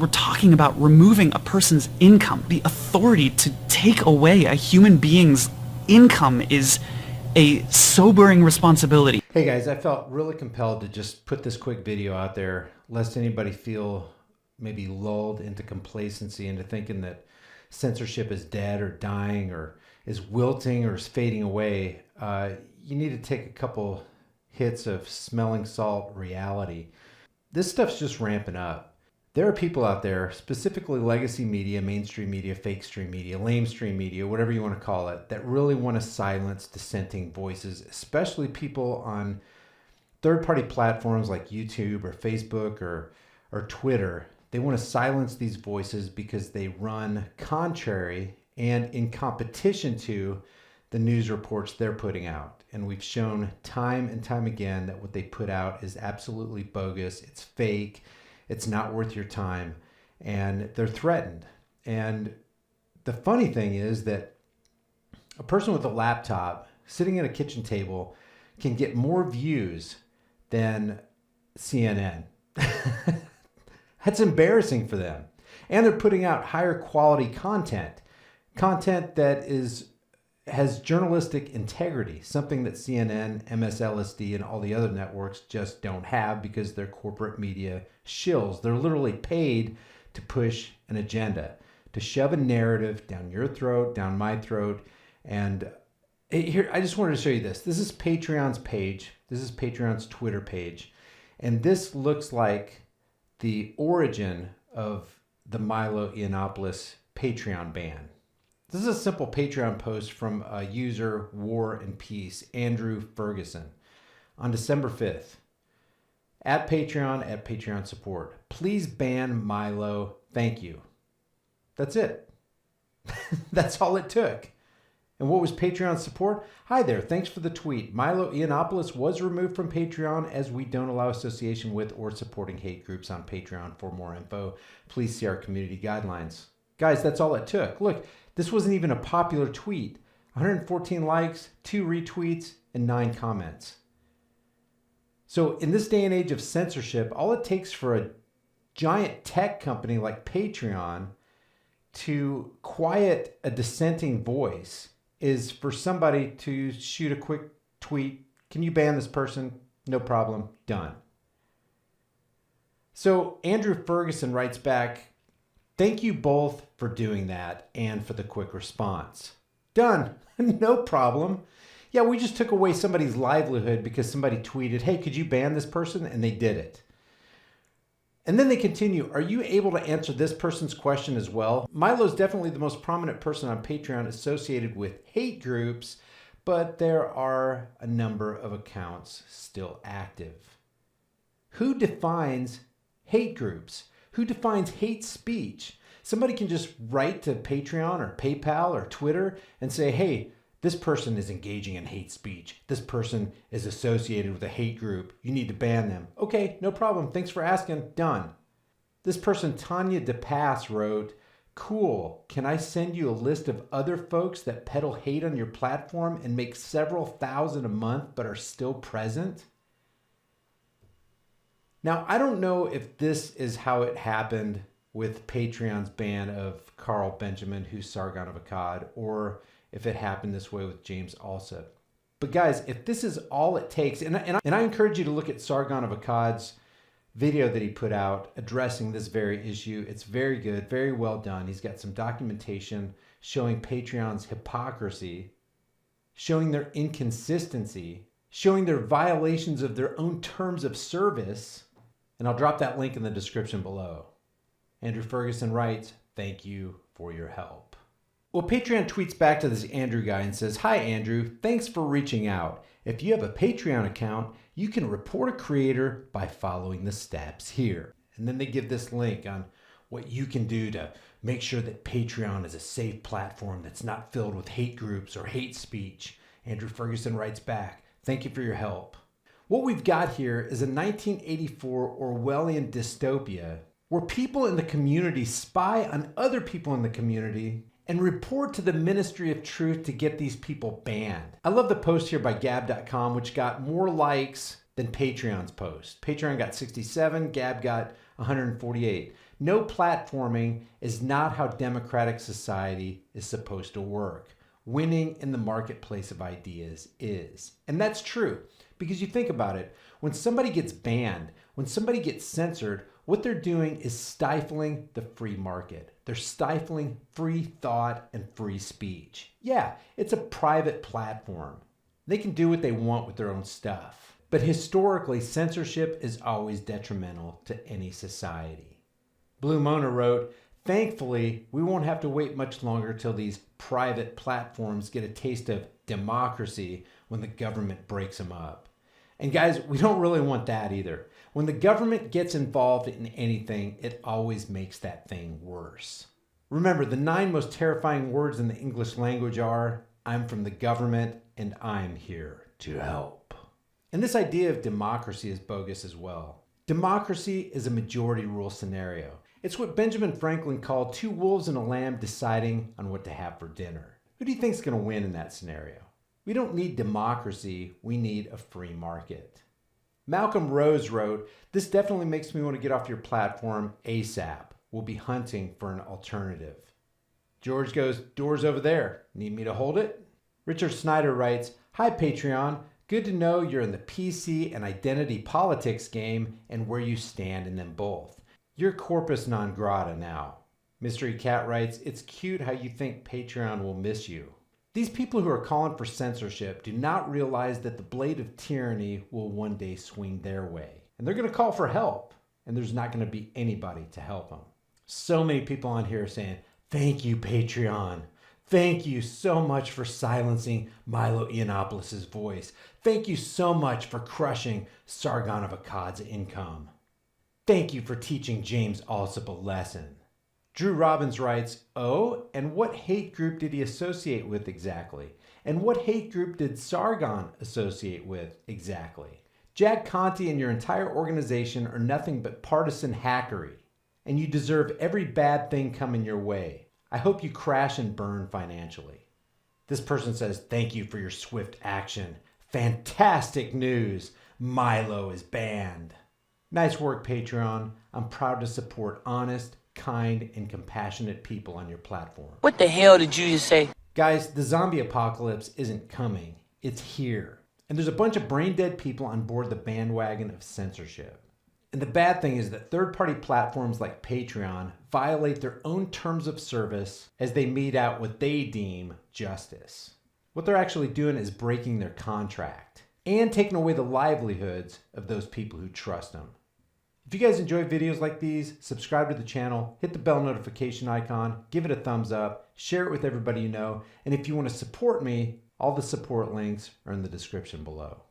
We're talking about removing a person's income. The authority to take away a human being's income is a sobering responsibility. Hey guys, I felt really compelled to just put this quick video out there, lest anybody feel maybe lulled into complacency, into thinking that censorship is dead or dying or is wilting or is fading away. You need to take a couple hits of smelling salt reality. This stuff's just ramping up. There are people out there, specifically legacy media, mainstream media, fake stream media, lamestream media, whatever you want to call it, that really want to silence dissenting voices, especially people on third-party platforms like YouTube or Facebook or Twitter. They want to silence these voices because they run contrary and in competition to the news reports they're putting out. And we've shown time and time again that what they put out is absolutely bogus. It's fake. It's not worth your time, and they're threatened. And the funny thing is that a person with a laptop sitting at a kitchen table can get more views than CNN. That's embarrassing for them. And they're putting out higher quality content that has journalistic integrity, something that CNN, MSLSD, and all the other networks just don't have because they're corporate media shills. They're literally paid to push an agenda, to shove a narrative down your throat, down my throat. And here, I just wanted to show you this. This is Patreon's page. This is Patreon's Twitter page. And this looks like the origin of the Milo Yiannopoulos Patreon ban. This is a simple Patreon post from a user, War and Peace, Andrew Ferguson, on December 5th. At Patreon support. Please ban Milo. Thank you. That's it. That's all it took. And what was Patreon support? Hi there. Thanks for the tweet. Milo Yiannopoulos was removed from Patreon as we don't allow association with or supporting hate groups on Patreon. For more info, please see our community guidelines. Guys, that's all it took. Look. This wasn't even a popular tweet. 114 likes, 2 retweets, and 9 comments. So in this day and age of censorship, all it takes for a giant tech company like Patreon to quiet a dissenting voice is for somebody to shoot a quick tweet. Can you ban this person? No problem. Done. So Andrew Ferguson writes back, "Thank you both for doing that and for the quick response." Done. No problem. Yeah, we just took away somebody's livelihood because somebody tweeted, "Hey, could you ban this person?" And they did it. And then they continue, "Are you able to answer this person's question as well?" Milo's definitely the most prominent person on Patreon associated with hate groups, but there are a number of accounts still active. Who defines hate groups? Who defines hate speech? Somebody can just write to Patreon or PayPal or Twitter and say, "Hey, this person is engaging in hate speech. This person is associated with a hate group. You need to ban them." Okay, no problem. Thanks for asking. Done. This person, Tanya DePass, wrote, "Cool. Can I send you a list of other folks that peddle hate on your platform and make several thousand a month but are still present?" Now, I don't know if this is how it happened with Patreon's ban of Carl Benjamin, who's Sargon of Akkad, or if it happened this way with James Alsop. But guys, if this is all it takes, and I encourage you to look at Sargon of Akkad's video that he put out addressing this very issue. It's very good, very well done. He's got some documentation showing Patreon's hypocrisy, showing their inconsistency, showing their violations of their own terms of service. And I'll drop that link in the description below. Andrew Ferguson writes, "Thank you for your help." Well, Patreon tweets back to this Andrew guy and says, "Hi, Andrew. Thanks for reaching out. If you have a Patreon account, you can report a creator by following the steps here." And then they give this link on what you can do to make sure that Patreon is a safe platform that's not filled with hate groups or hate speech. Andrew Ferguson writes back, "Thank you for your help." What we've got here is a 1984 Orwellian dystopia where people in the community spy on other people in the community and report to the Ministry of Truth to get these people banned. I love the post here by Gab.com, which got more likes than Patreon's post. Patreon got 67, Gab got 148. No platforming is not how democratic society is supposed to work. Winning in the marketplace of ideas is. And that's true, because you think about it, when somebody gets banned, when somebody gets censored, what they're doing is stifling the free market. They're stifling free thought and free speech. Yeah, it's a private platform. They can do what they want with their own stuff. But historically, censorship is always detrimental to any society. Blue Mona wrote, "Thankfully, we won't have to wait much longer till these private platforms get a taste of democracy when the government breaks them up." And guys, we don't really want that either. When the government gets involved in anything, it always makes that thing worse. Remember, the 9 most terrifying words in the English language are, "I'm from the government and I'm here to help." And this idea of democracy is bogus as well. Democracy is a majority rule scenario. It's what Benjamin Franklin called 2 wolves and a lamb deciding on what to have for dinner. Who do you think is going to win in that scenario? We don't need democracy, we need a free market. Malcolm Rose wrote, "This definitely makes me want to get off your platform ASAP. We'll be hunting for an alternative." George goes, "Door's over there. Need me to hold it?" Richard Snyder writes, "Hi Patreon. Good to know you're in the PC and identity politics game and where you stand in them both. You're corpus non grata now." Mystery Cat writes, "It's cute how you think Patreon will miss you." These people who are calling for censorship do not realize that the blade of tyranny will one day swing their way. And they're going to call for help. And there's not going to be anybody to help them. So many people on here are saying, "Thank you, Patreon. Thank you so much for silencing Milo Yiannopoulos' voice. Thank you so much for crushing Sargon of Akkad's income. Thank you for teaching James Alsop a lesson." Drew Robbins writes, "Oh, and what hate group did he associate with exactly? And what hate group did Sargon associate with exactly? Jack Conte and your entire organization are nothing but partisan hackery, and you deserve every bad thing coming your way. I hope you crash and burn financially." This person says, "Thank you for your swift action. Fantastic news. Milo is banned." Nice work, Patreon. I'm proud to support honest, kind, and compassionate people on your platform. What the hell did you just say? Guys, the zombie apocalypse isn't coming. It's here. And there's a bunch of brain-dead people on board the bandwagon of censorship. And the bad thing is that third-party platforms like Patreon violate their own terms of service as they mete out what they deem justice. What they're actually doing is breaking their contract and taking away the livelihoods of those people who trust them. If you guys enjoy videos like these, subscribe to the channel, hit the bell notification icon, give it a thumbs up, share it with everybody you know, and if you want to support me, all the support links are in the description below.